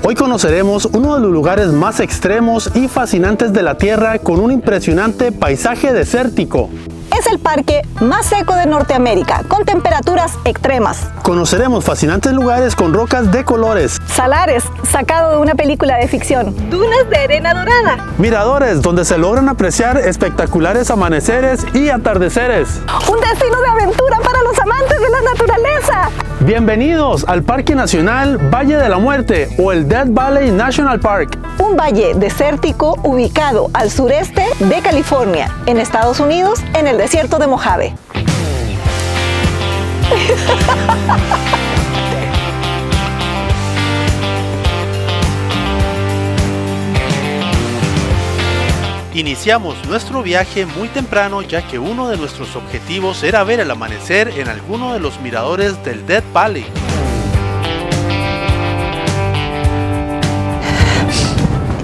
Hoy conoceremos uno de los lugares más extremos y fascinantes de la Tierra con un impresionante paisaje desértico. Es el parque más seco de Norteamérica, con temperaturas extremas. Conoceremos fascinantes lugares con rocas de colores. Salares, sacado de una película de ficción. Dunas de arena dorada. Miradores, donde se logran apreciar espectaculares amaneceres y atardeceres. Un destino de aventura para los amantes de la naturaleza. Bienvenidos al Parque Nacional Valle de la Muerte o el Death Valley National Park. Un valle desértico ubicado al sureste de California, en Estados Unidos, en el desierto de Mojave. Iniciamos nuestro viaje muy temprano, ya que uno de nuestros objetivos era ver el amanecer en alguno de los miradores del Death Valley.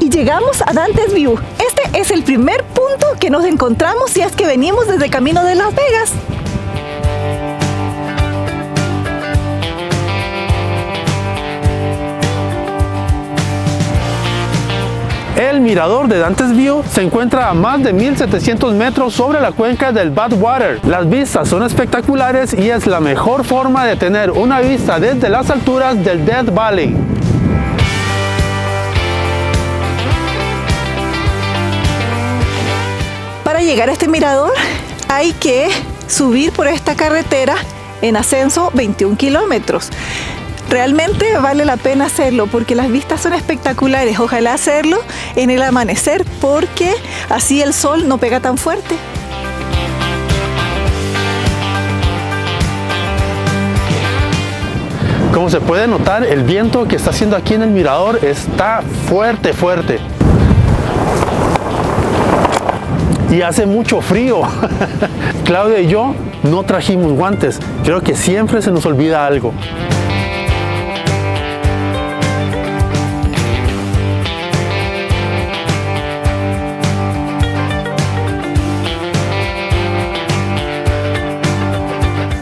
Y llegamos a Dantes View. Este es el primer punto que nos encontramos si es que venimos desde camino de Las Vegas. El mirador de Dantes View se encuentra a más de 1700 metros sobre la cuenca del Badwater. Las vistas son espectaculares y es la mejor forma de tener una vista desde las alturas del Death Valley. Para llegar a este mirador hay que subir por esta carretera en ascenso 21 kilómetros. Realmente vale la pena hacerlo porque las vistas son espectaculares. Ojalá hacerlo en el amanecer porque así el sol no pega tan fuerte. Como se puede notar, el viento que está haciendo aquí en el mirador está fuerte, fuerte. Y hace mucho frío. Claudia y yo no trajimos guantes. Creo que siempre se nos olvida algo.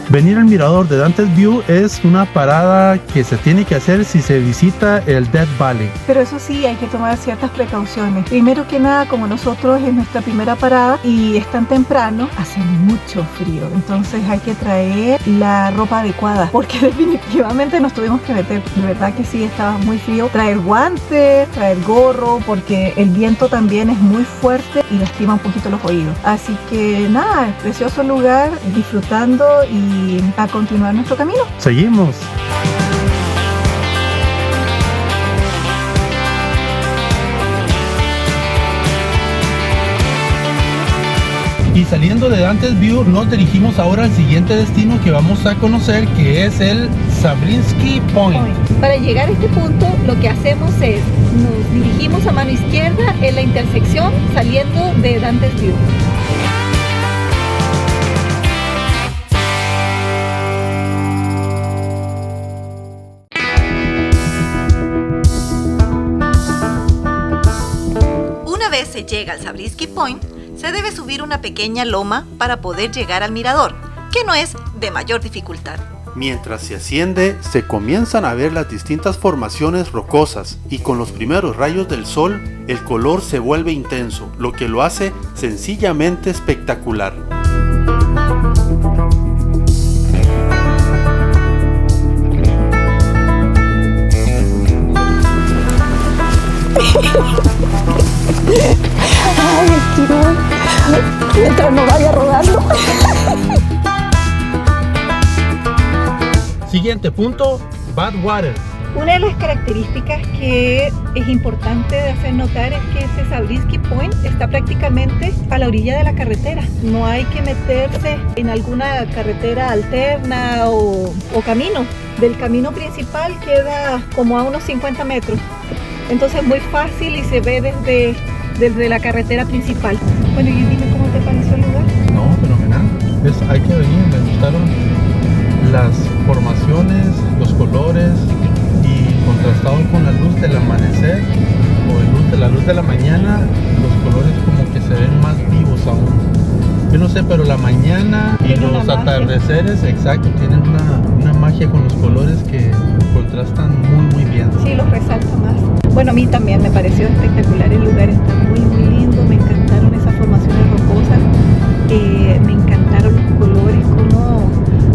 Venir al mirador de Dantes View es una parada que se tiene que hacer si se visita el Death Valley. Pero eso sí, hay que tomar ciertas precauciones. Primero que nada, como nosotros es nuestra primera parada y es tan temprano, hace mucho frío. Entonces hay que traer la ropa adecuada porque definitivamente nos tuvimos que meter. De verdad que sí, estaba muy frío. Traer guantes, traer gorro porque el viento también es muy fuerte y lastima un poquito los oídos. Así que nada, precioso lugar, disfrutando y a continuar nuestro camino. Seguimos. Y saliendo de Dantes View nos dirigimos ahora al siguiente destino que vamos a conocer, que es el Zabriskie Point. Para llegar a este punto lo que hacemos es nos dirigimos a mano izquierda en la intersección saliendo de Dantes View. Una vez se llega al Zabriskie Point, se debe subir una pequeña loma para poder llegar al mirador, que no es de mayor dificultad. Mientras se asciende, se comienzan a ver las distintas formaciones rocosas y con los primeros rayos del sol, el color se vuelve intenso, lo que lo hace sencillamente espectacular. Ay, quiero... mientras no vaya rodando. Siguiente punto, Badwater. Una de las características que es importante de hacer notar es que este Zabriskie Point está prácticamente a la orilla de la carretera. No hay que meterse en alguna carretera alterna o camino. Del camino principal queda como a unos 50 metros. Entonces es muy fácil y se ve desde la carretera principal. Bueno, y dime cómo te pareció el lugar. No, fenomenal. Hay que venir, me gustaron las formaciones, los colores y contrastado con la luz del amanecer o la luz de la mañana, los colores como que se ven más vivos aún. Yo no sé, pero la mañana y los atardeceres, exacto, tienen una magia con los colores que contrastan muy bien. Sí, los resalta más. Bueno, a mí también me pareció espectacular el lugar, está muy lindo, me encantaron esas formaciones rocosas, me encantaron los colores,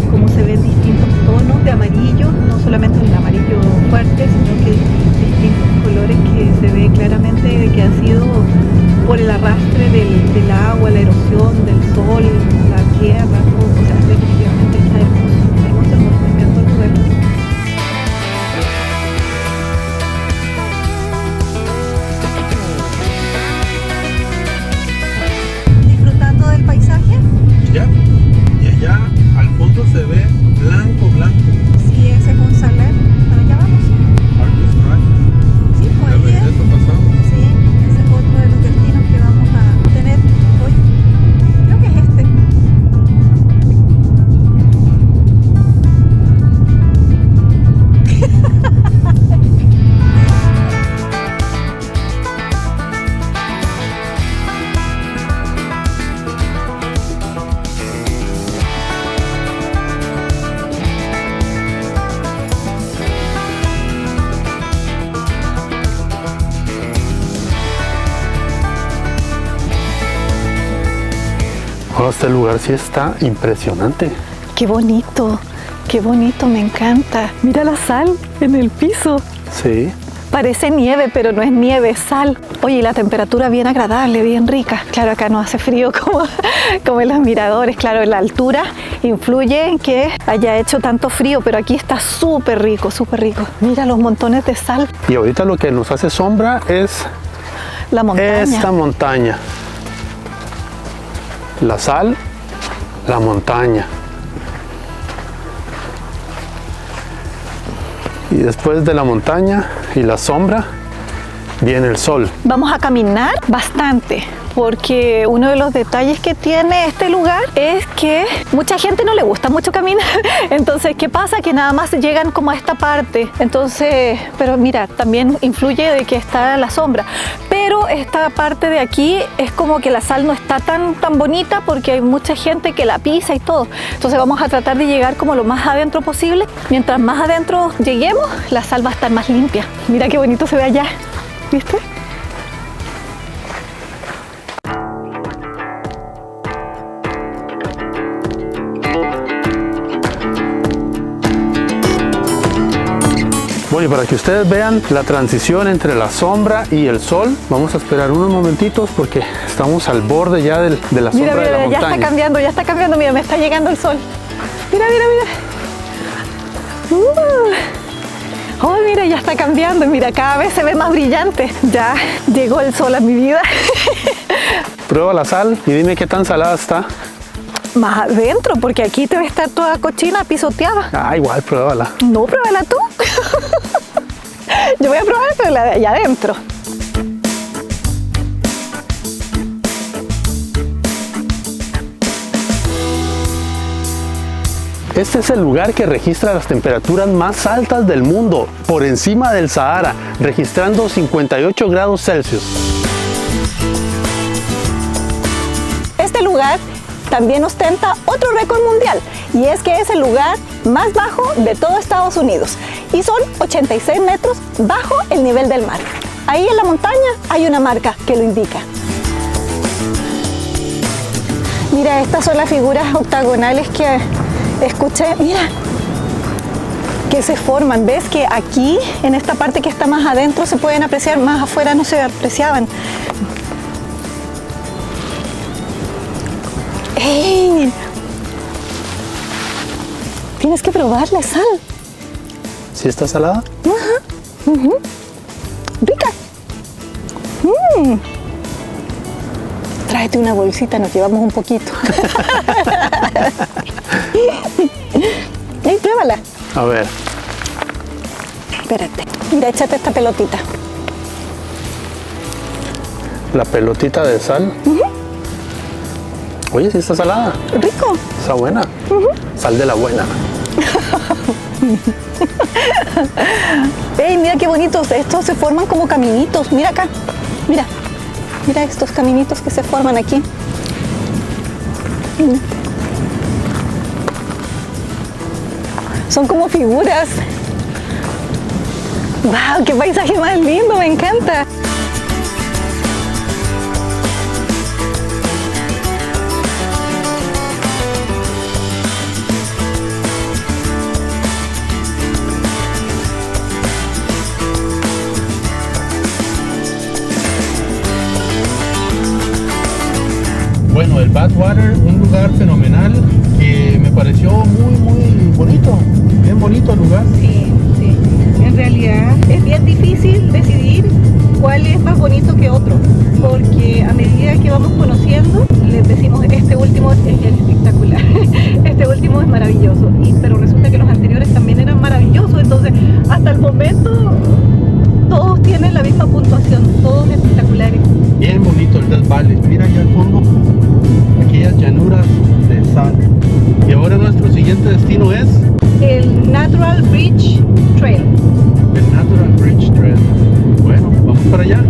cómo se ven distintos tonos de amarillo, no solamente el amarillo fuerte, sino que distintos colores que se ve claramente que han sido por el arrastre del agua, la erosión, del sol, la tierra, todo. O sea, definitivamente está hermoso, me encantó el lugar. ¿Disfrutando del paisaje? Ya, y allá al fondo se ve blanco. Sí, ese es un saler. Para allá vamos. Arcus Drive. Sí, pues De ahí es. regreso pasamos. Sí, ese es otro de los destinos que vamos a tener hoy. Creo que es este. Oh, este lugar sí está impresionante. Qué bonito, me encanta. Mira la sal en el piso. Sí. Parece nieve, pero no es nieve, es sal. Oye, y la temperatura bien agradable, bien rica. Claro, acá no hace frío como en los miradores. Claro, la altura influye en que haya hecho tanto frío, pero aquí está súper rico, súper rico. Mira los montones de sal. Y ahorita lo que nos hace sombra es La montaña. esta montaña. La sal, la montaña. Y después de la montaña y la sombra, viene el sol. Vamos a caminar bastante, porque uno de los detalles que tiene este lugar es que mucha gente no le gusta mucho caminar. Entonces, ¿qué pasa? Que nada más llegan como a esta parte. Entonces, pero mira, también influye de que está la sombra. Pero esta parte de aquí es como que la sal no está tan bonita porque hay mucha gente que la pisa y todo. Entonces vamos a tratar de llegar como lo más adentro posible. Mientras más adentro lleguemos, la sal va a estar más limpia. Mira qué bonito se ve allá. ¿Viste? Bueno, y para que ustedes vean la transición entre la sombra y el sol, vamos a esperar unos momentitos porque estamos al borde ya de la sombra de la ya montaña. ya está cambiando, mira, me está llegando el sol. Mira. Oh, mira, ya está cambiando, mira, cada vez se ve más brillante. Ya llegó el sol a mi vida. Prueba la sal y dime qué tan salada está. Más adentro, porque aquí debe estar toda cochina, pisoteada. Ah, igual, pruébala. No, pruébala tú. Yo voy a probar, pero la de allá adentro. Este es el lugar que registra las temperaturas más altas del mundo, por encima del Sahara, registrando 58 grados Celsius. Este lugar también ostenta otro récord mundial, y es que es el lugar más bajo de todo Estados Unidos, y son 86 metros bajo el nivel del mar. Ahí en la montaña hay una marca que lo indica. Mira, estas son las figuras octagonales que escuché, mira, que se forman. ¿Ves que aquí, en esta parte que está más adentro, se pueden apreciar, más afuera no se apreciaban? ¡Ey! Tienes que probar la sal. ¿Sí está salada? Rica. Tráete una bolsita, nos llevamos un poquito. Ey, pruébala. A ver. Espérate. Mira, échate esta pelotita. La pelotita de sal. Oye, sí está salada. Rico. Está buena. Sal de la buena. Ey, mira qué bonitos. Estos se forman como caminitos. Mira acá. Mira. Mira estos caminitos que se forman aquí. Son como figuras. ¡Wow! ¡Qué paisaje más lindo! ¡Me encanta! Bueno, el Badwater, un lugar fenomenal que me pareció muy bonito, bien bonito el lugar. Sí, sí. En realidad es bien difícil decidir cuál es más bonito que otro, porque a medida que vamos conociendo, les decimos este último es el espectacular, este último es maravilloso, pero resulta que los anteriores también eran maravillosos, entonces hasta el momento todos tienen la misma puntuación, todos espectaculares. Bien bonito el Death Valley, mira allá al fondo, aquellas llanuras de sal. Y ahora nuestro siguiente destino es El Natural Bridge Trail. el Natural Bridge Trail. Bueno, vamos para allá.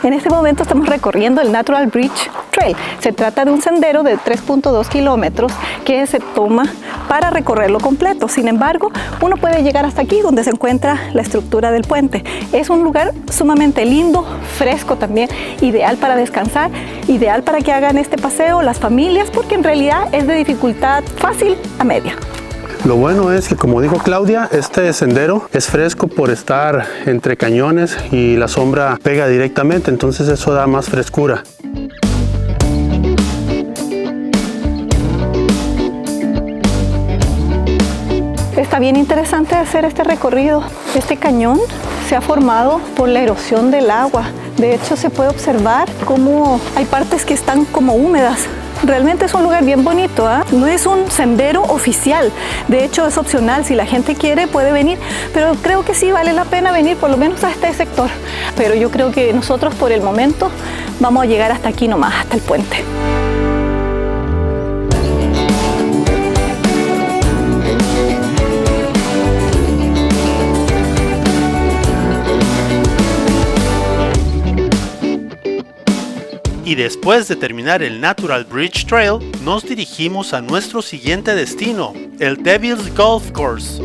En este momento estamos recorriendo el Natural Bridge Trail. Se trata de un sendero de 3.2 kilómetros que se toma para recorrerlo completo. Sin embargo, uno puede llegar hasta aquí donde se encuentra la estructura del puente. Es un lugar sumamente lindo, fresco también, ideal para descansar, ideal para que hagan este paseo las familias, porque en realidad es de dificultad fácil a media. Lo bueno es que, como dijo Claudia, este sendero es fresco por estar entre cañones y la sombra pega directamente, entonces eso da más frescura. Está bien interesante hacer este recorrido. Este cañón se ha formado por la erosión del agua. De hecho, se puede observar cómo hay partes que están como húmedas. Realmente es un lugar bien bonito, ¿eh? No es un sendero oficial, de hecho es opcional, si la gente quiere puede venir, pero creo que sí vale la pena venir por lo menos a este sector. Pero yo creo que nosotros por el momento vamos a llegar hasta aquí nomás, hasta el puente. Y después de terminar el Natural Bridge Trail, nos dirigimos a nuestro siguiente destino, el Devil's Golf Course.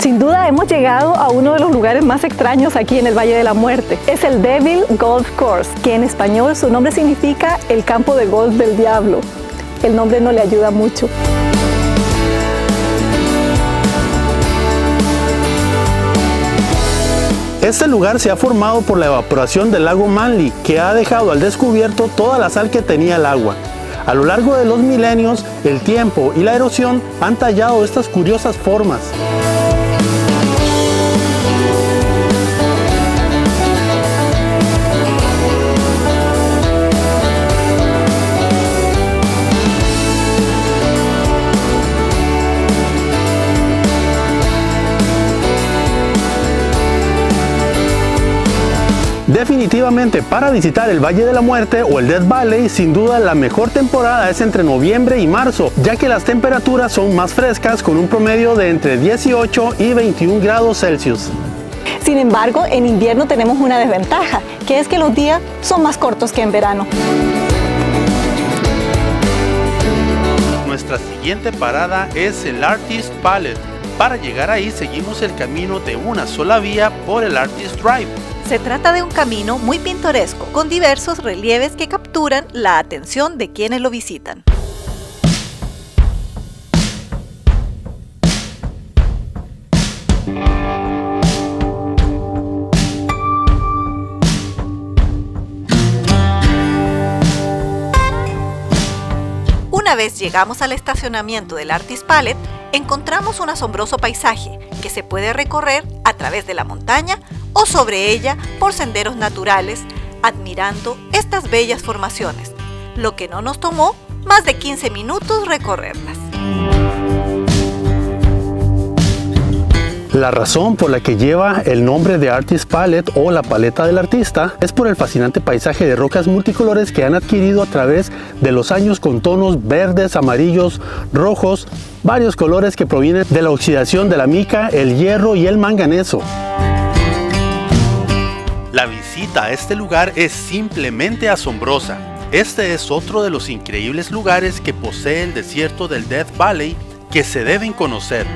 Sin duda hemos llegado a uno de los lugares más extraños aquí en el Valle de la Muerte. Es el Devil Golf Course, que en español su nombre significa el campo de golf del diablo. El nombre no le ayuda mucho. Este lugar se ha formado por la evaporación del lago Manly, que ha dejado al descubierto toda la sal que tenía el agua. A lo largo de los milenios, el tiempo y la erosión han tallado estas curiosas formas. Definitivamente, para visitar el Valle de la Muerte o el Death Valley, sin duda la mejor temporada es entre noviembre y marzo, ya que las temperaturas son más frescas con un promedio de entre 18 y 21 grados Celsius. Sin embargo, en invierno tenemos una desventaja, que es que los días son más cortos que en verano. Nuestra siguiente parada es el Artist Palette. Para llegar ahí seguimos el camino de una sola vía por el Artist Drive. Se trata de un camino muy pintoresco, con diversos relieves que capturan la atención de quienes lo visitan. Una vez llegamos al estacionamiento del Artist Palette, encontramos un asombroso paisaje que se puede recorrer a través de la montaña o sobre ella por senderos naturales, admirando estas bellas formaciones. lo que no nos tomó más de 15 minutos recorrerlas. La razón por la que lleva el nombre de Artist Palette o la paleta del artista es por el fascinante paisaje de rocas multicolores que han adquirido a través de los años con tonos verdes, amarillos, rojos, varios colores que provienen de la oxidación de la mica, el hierro y el manganeso. La visita a este lugar es simplemente asombrosa. Este es otro de los increíbles lugares que posee el desierto del Death Valley que se deben conocer.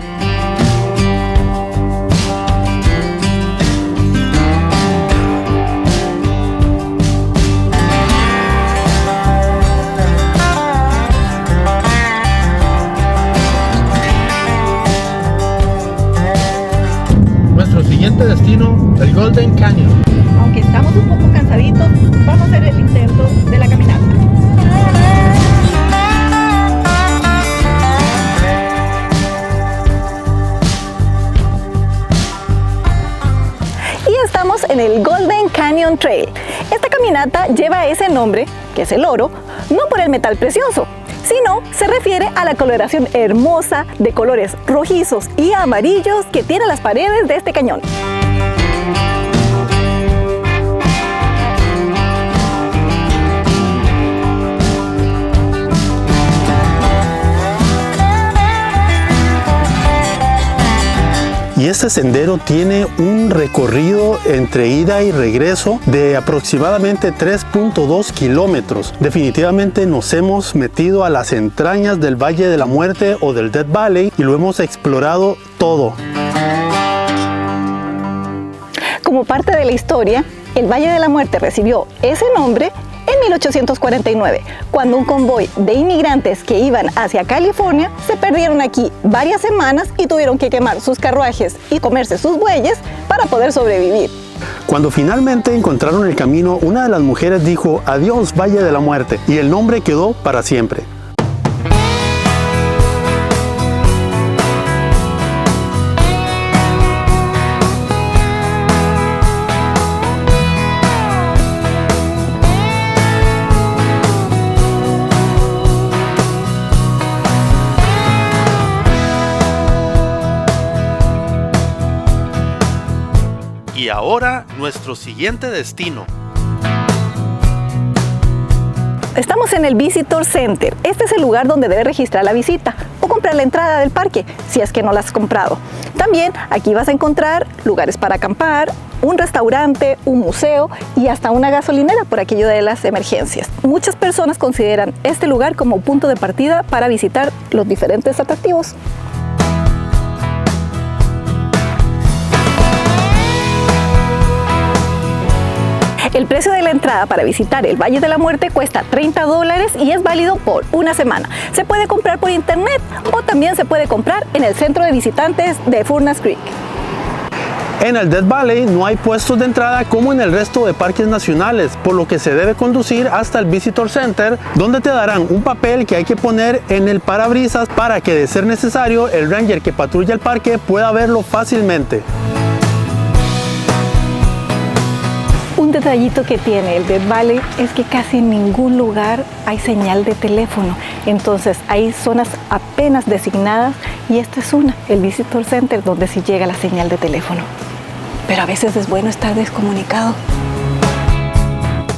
Nuestro siguiente destino, el Golden Canyon. Aunque estamos un poco cansaditos, vamos a hacer el intento de la caminata. Y estamos en el Golden Canyon Trail. Esta caminata lleva ese nombre, que es el oro, no por el metal precioso, sino se refiere a la coloración hermosa de colores rojizos y amarillos que tienen las paredes de este cañón. Y este sendero tiene un recorrido entre ida y regreso de aproximadamente 3.2 kilómetros. Definitivamente nos hemos metido a las entrañas del Valle de la Muerte o del Death Valley y lo hemos explorado todo. Como parte de la historia, el Valle de la Muerte recibió ese nombre en 1849, cuando un convoy de inmigrantes que iban hacia California se perdieron aquí varias semanas y tuvieron que quemar sus carruajes y comerse sus bueyes para poder sobrevivir. Cuando finalmente encontraron el camino, una de las mujeres dijo: "Adiós, Valle de la Muerte", y el nombre quedó para siempre. Y ahora, nuestro siguiente destino. Estamos en el Visitor Center. Este es el lugar donde debes registrar la visita o comprar la entrada del parque, si es que no la has comprado. También aquí vas a encontrar lugares para acampar, un restaurante, un museo y hasta una gasolinera por aquello de las emergencias. Muchas personas consideran este lugar como punto de partida para visitar los diferentes atractivos. El precio de la entrada para visitar el Valle de la Muerte cuesta $30 y es válido por una semana. Se puede comprar por internet o también se puede comprar en el centro de visitantes de Furnace Creek. En el Death Valley no hay puestos de entrada como en el resto de parques nacionales, por lo que se debe conducir hasta el Visitor Center, donde te darán un papel que hay que poner en el parabrisas para que, de ser necesario, el ranger que patrulla el parque pueda verlo fácilmente. Un detallito que tiene el Death Valley es que casi en ningún lugar hay señal de teléfono. Entonces hay zonas apenas designadas y esta es una, el Visitor Center, donde sí llega la señal de teléfono. Pero a veces es bueno estar descomunicado.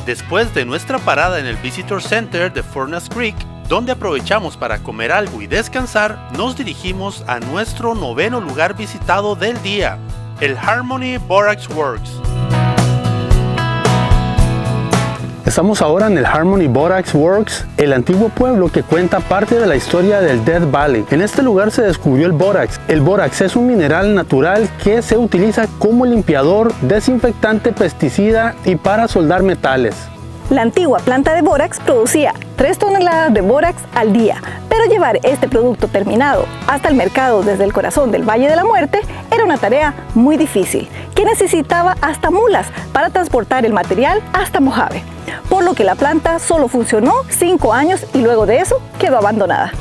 Después de nuestra parada en el Visitor Center de Furnace Creek, donde aprovechamos para comer algo y descansar, nos dirigimos a nuestro noveno lugar visitado del día, el Harmony Borax Works. Estamos ahora en el Harmony Borax Works, el antiguo pueblo que cuenta parte de la historia del Death Valley. En este lugar se descubrió el bórax. El bórax es un mineral natural que se utiliza como limpiador, desinfectante, pesticida y para soldar metales. La antigua planta de bórax producía 3 toneladas de bórax al día, pero llevar este producto terminado hasta el mercado desde el corazón del Valle de la Muerte era una tarea muy difícil, que necesitaba hasta mulas para transportar el material hasta Mojave, por lo que la planta solo funcionó 5 años y luego de eso quedó abandonada.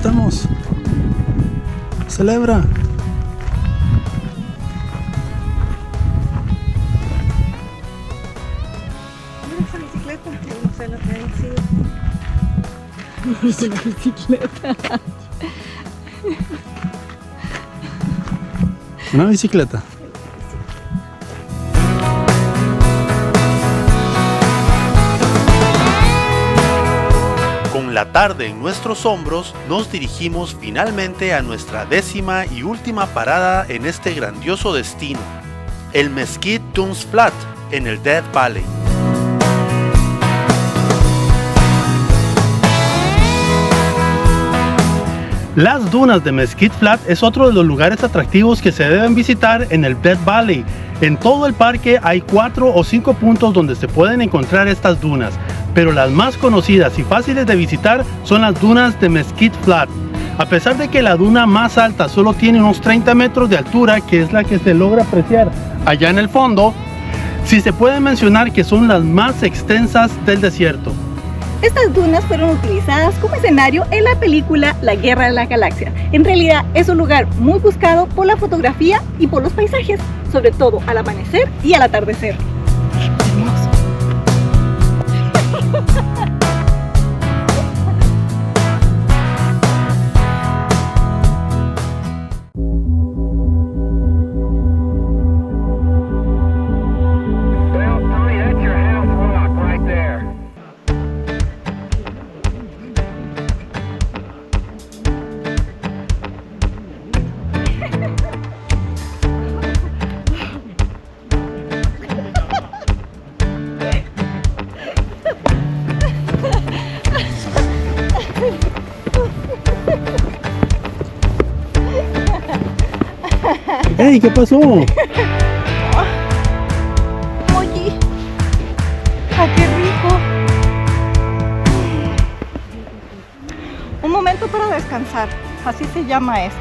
estamos. Celebra. Mira esa bicicleta. No sé lo que ha sido. No es una bicicleta. Una bicicleta. Con la tarde en nuestros hombros, nos dirigimos finalmente a nuestra 10ª y última parada en este grandioso destino, el Mesquite Dunes Flat, en el Death Valley. Las dunas de Mesquite Flat es otro de los lugares atractivos que se deben visitar en el Death Valley. En todo el parque hay 4 o 5 puntos donde se pueden encontrar estas dunas, pero las más conocidas y fáciles de visitar son las dunas de Mesquite Flat. A pesar de que la duna más alta solo tiene unos 30 metros de altura, que es la que se logra apreciar allá en el fondo, sí se puede mencionar que son las más extensas del desierto. Estas dunas fueron utilizadas como escenario en la película La Guerra de la Galaxia. En realidad es un lugar muy buscado por la fotografía y por los paisajes, sobre todo al amanecer y al atardecer. ¡Ey! ¿Qué pasó? Oye, qué rico. Un momento para descansar. Así se llama esto.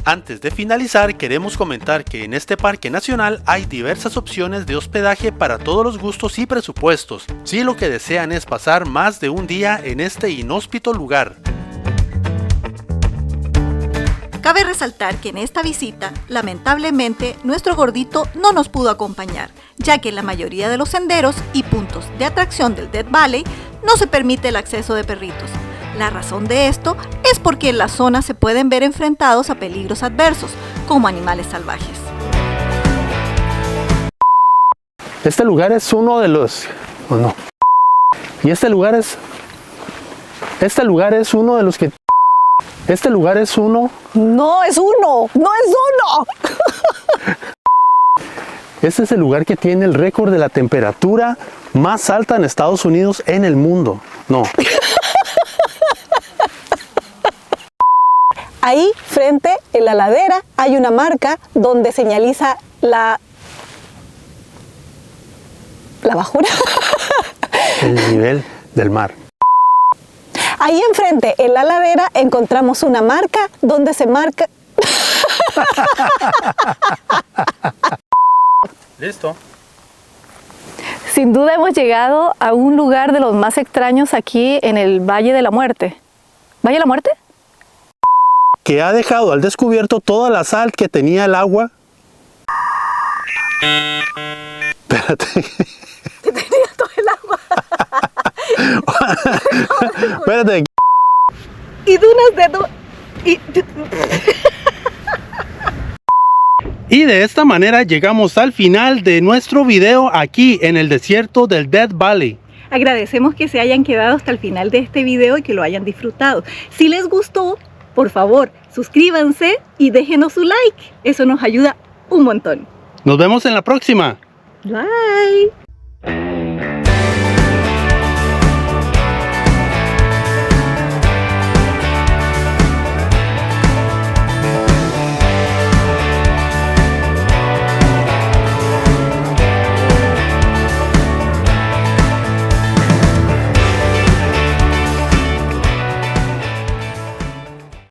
Antes de finalizar, queremos comentar que en este parque nacional hay diversas opciones de hospedaje para todos los gustos y presupuestos, si lo que desean es pasar más de un día en este inhóspito lugar. Cabe resaltar que en esta visita, lamentablemente, nuestro gordito no nos pudo acompañar, ya que en la mayoría de los senderos y puntos de atracción del Death Valley no se permite el acceso de perritos. La razón de esto es porque en la zona se pueden ver enfrentados a peligros adversos, como animales salvajes. Este lugar es uno de los... ¿o no? Y este lugar es uno de los que... Este lugar es uno... No es uno, no es uno. Este es el lugar que tiene el récord de la temperatura más alta en Estados Unidos en el mundo. No. Ahí, frente, en la ladera, hay una marca donde señaliza la bajura. El nivel del mar. Ahí enfrente, en la ladera, encontramos una marca donde se marca... Listo. Sin duda hemos llegado a un lugar de los más extraños aquí en el Valle de la Muerte. ¿Valle de la Muerte? Que ha dejado al descubierto toda la sal que tenía el agua. Espérate. Que tenía todo el agua. Espérate. Y dunas de... Y de esta manera llegamos al final de nuestro video aquí en el desierto del Death Valley. Agradecemos que se hayan quedado hasta el final de este video y que lo hayan disfrutado. Si les gustó, por favor, suscríbanse y déjenos su like. Eso nos ayuda un montón. Nos vemos en la próxima. Bye.